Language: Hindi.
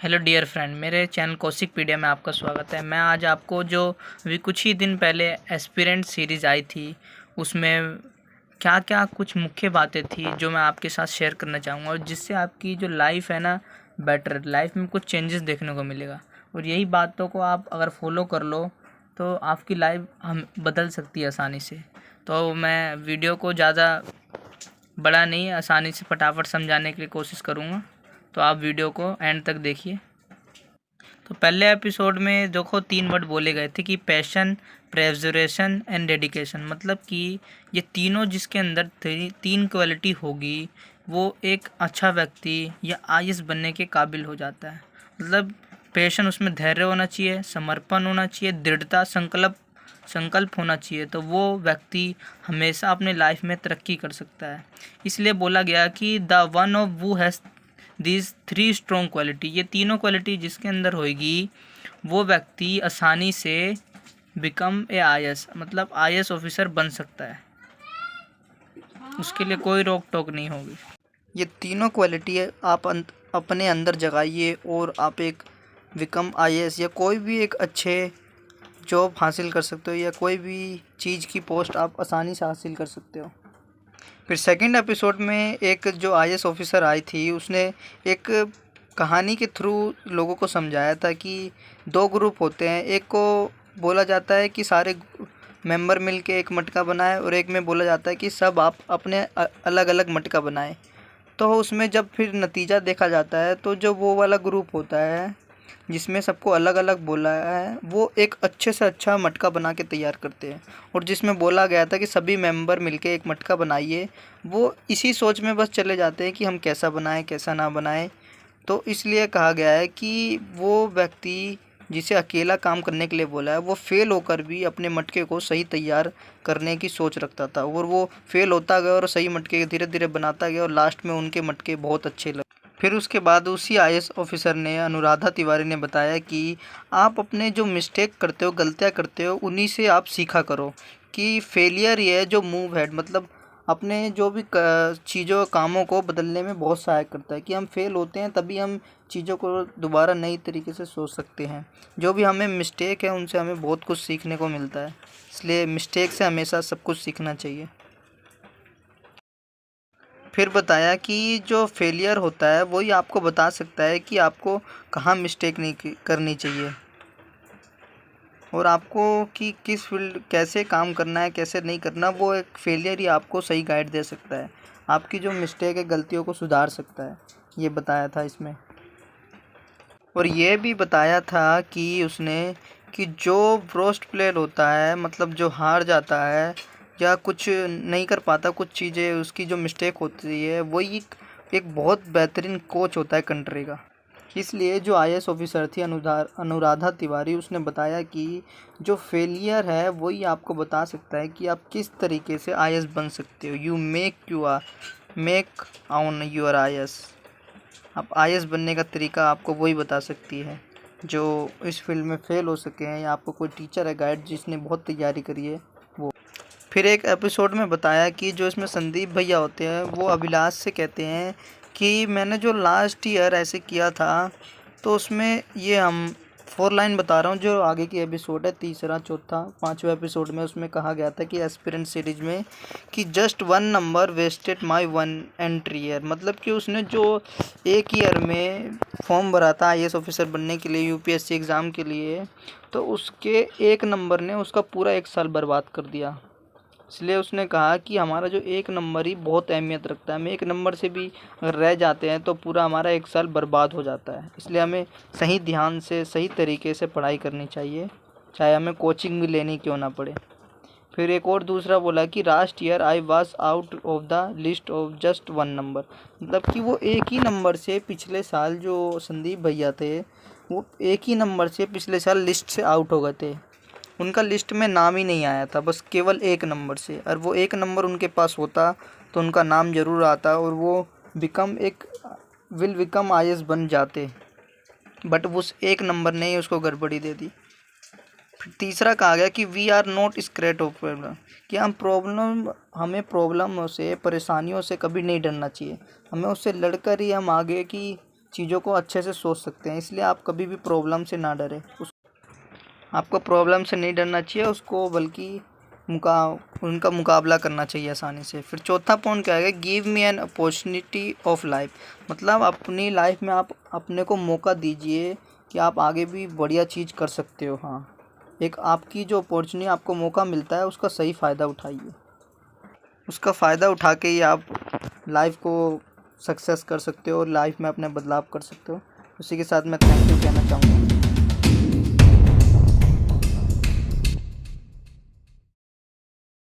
हेलो डियर फ्रेंड, मेरे चैनल कौशिकपीडिया में आपका स्वागत है। मैं आज आपको जो अभी कुछ ही दिन पहले एस्पिरेंट सीरीज़ आई थी उसमें क्या क्या कुछ मुख्य बातें थी जो मैं आपके साथ शेयर करना चाहूँगा, और जिससे आपकी जो लाइफ है ना, बेटर लाइफ में कुछ चेंजेस देखने को मिलेगा। और यही बातों को आप अगर फॉलो कर लो तो आपकी लाइफ हम बदल सकती है आसानी से। तो मैं वीडियो को ज़्यादा बड़ा नहीं, आसानी से फटाफट समझाने के लिए कोशिश करूँगा, तो आप वीडियो को एंड तक देखिए। तो पहले एपिसोड में देखो 3 वर्ड बोले गए थे कि पैशन, प्रेजरेशन एंड डेडिकेशन। मतलब कि ये तीनों जिसके अंदर तीन क्वालिटी होगी वो एक अच्छा व्यक्ति या आईएएस बनने के काबिल हो जाता है। मतलब पैशन, उसमें धैर्य होना चाहिए, समर्पण होना चाहिए, दृढ़ता, संकल्प होना चाहिए, तो वो व्यक्ति हमेशा अपने लाइफ में तरक्की कर सकता है। इसलिए बोला गया कि द वन ऑफ वो हैज़ दीज 3 स्ट्रॉन्ग क्वालिटी। ये तीनों क्वालिटी जिसके अंदर होगी वो व्यक्ति आसानी से बिकम ए आईएएस, मतलब आईएएस ऑफिसर बन सकता है। उसके लिए कोई रोक टोक नहीं होगी। ये तीनों क्वालिटी आप अपने अंदर जगाइए और आप एक बिकम आईएएस या कोई भी एक अच्छे जॉब हासिल कर सकते हो, या कोई भी चीज़ की पोस्ट आप आसानी से हासिल कर सकते हो। फिर सेकंड एपिसोड में एक जो आईएएस ऑफिसर आई थी उसने एक कहानी के थ्रू लोगों को समझाया था कि 2 ग्रुप होते हैं। एक को बोला जाता है कि सारे मेंबर मिलके एक मटका बनाए, और एक में बोला जाता है कि सब आप अपने अलग अलग मटका बनाएं। तो उसमें जब फिर नतीजा देखा जाता है तो जो वो वाला ग्रुप होता है जिसमें सबको अलग अलग बोला है वो एक अच्छे से अच्छा मटका बना के तैयार करते हैं। और जिसमें बोला गया था कि सभी मेंबर मिलके एक मटका बनाइए, वो इसी सोच में बस चले जाते हैं कि हम कैसा बनाएं कैसा ना बनाएं। तो इसलिए कहा गया है कि वो व्यक्ति जिसे अकेला काम करने के लिए बोला है वो फेल होकर भी अपने मटके को सही तैयार करने की सोच रखता था, और वो फेल होता गया और सही मटके धीरे धीरे बनाता गया, और लास्ट में उनके मटके बहुत अच्छे लगे। फिर उसके बाद उसी आईएएस ऑफिसर ने, अनुराधा तिवारी ने बताया कि आप अपने जो मिस्टेक करते हो, गलतियाँ करते हो, उन्हीं से आप सीखा करो। कि फेलियर ये है जो मूव हेड, मतलब अपने जो भी चीज़ों कामों को बदलने में बहुत सहायक करता है। कि हम फेल होते हैं तभी हम चीज़ों को दोबारा नई तरीके से सोच सकते हैं। जो भी हमें मिस्टेक है उनसे हमें बहुत कुछ सीखने को मिलता है, इसलिए मिस्टेक से हमेशा सब कुछ सीखना चाहिए। फिर बताया कि जो फेलियर होता है वही आपको बता सकता है कि आपको कहाँ मिस्टेक नहीं करनी चाहिए, और आपको कि किस फील्ड कैसे काम करना है कैसे नहीं करना, वो एक फेलियर ही आपको सही गाइड दे सकता है, आपकी जो मिस्टेक है गलतियों को सुधार सकता है। ये बताया था इसमें। और ये भी बताया था कि उसने कि जो वर्स्ट प्लेयर होता है, मतलब जो हार जाता है या कुछ नहीं कर पाता, कुछ चीज़ें उसकी जो मिस्टेक होती है, वही एक बहुत बेहतरीन कोच होता है कंट्री का। इसलिए जो आईएएस ऑफिसर थी अनुराधा तिवारी, उसने बताया कि जो फेलियर है वही आपको बता सकता है कि आप किस तरीके से आईएएस बन सकते हो। You make on your IAS. आप आईएएस बनने का तरीका आपको वही बता सकती है जो इस फील्ड में फ़ेल हो सके हैं, या आपको कोई टीचर है गाइड जिसने बहुत तैयारी करी है वो। फिर एक एपिसोड में बताया कि जो इसमें संदीप भैया होते हैं वो अभिलाष से कहते हैं कि मैंने जो लास्ट ईयर ऐसे किया था, तो उसमें ये हम 4 लाइन बता रहा हूँ जो आगे की एपिसोड है, तीसरा चौथा पाँचवा एपिसोड में। उसमें कहा गया था कि एस्पिरेंट सीरीज में कि just 1 number wasted my 1 entry year. मतलब कि उसने जो एक ईयर में फॉर्म भरा था आईएएस ऑफिसर बनने के लिए, यूपीएससी एग्ज़ाम के लिए, तो उसके 1 नंबर ने उसका पूरा 1 साल बर्बाद कर दिया। इसलिए उसने कहा कि हमारा जो 1 नंबर ही बहुत अहमियत रखता है। हम 1 नंबर से भी अगर रह जाते हैं तो पूरा हमारा 1 साल बर्बाद हो जाता है। इसलिए हमें सही ध्यान से सही तरीके से पढ़ाई करनी चाहिए, चाहे हमें कोचिंग भी लेनी क्यों ना पड़े। फिर एक और दूसरा बोला कि last year I was out of the list of just 1 number. मतलब कि वो 1 ही नंबर से पिछले साल, जो संदीप भैया थे वो 1 ही नंबर से पिछले साल लिस्ट से आउट हो गए थे। उनका लिस्ट में नाम ही नहीं आया था, बस केवल 1 नंबर से। और वो 1 नंबर उनके पास होता तो उनका नाम ज़रूर आता और वो विल बिकम आईएएस बन जाते। बट उस 1 नंबर ने ही उसको गड़बड़ी दे दी। फिर तीसरा कहा गया कि we are not scared of problem. कि हमें प्रॉब्लमों से, परेशानियों से कभी नहीं डरना चाहिए, हमें उससे लड़कर ही हम आगे की चीज़ों को अच्छे से सोच सकते हैं। इसलिए आप कभी भी प्रॉब्लम से ना डरें। आपको प्रॉब्लम से नहीं डरना चाहिए उसको, बल्कि उनका मुकाबला करना चाहिए आसानी से। फिर चौथा पॉइंट क्या है, give me an opportunity of life. मतलब अपनी लाइफ में आप अपने को मौका दीजिए कि आप आगे भी बढ़िया चीज़ कर सकते हो। हाँ, एक आपकी जो अपॉर्चुनिटी, आपको मौका मिलता है, उसका सही फ़ायदा उठाइए। उसका फ़ायदा उठा के ही आप लाइफ को सक्सेस कर सकते हो और लाइफ में अपने बदलाव कर सकते हो। उसी के साथ मैं थैंक यू कहना चाहूँगा।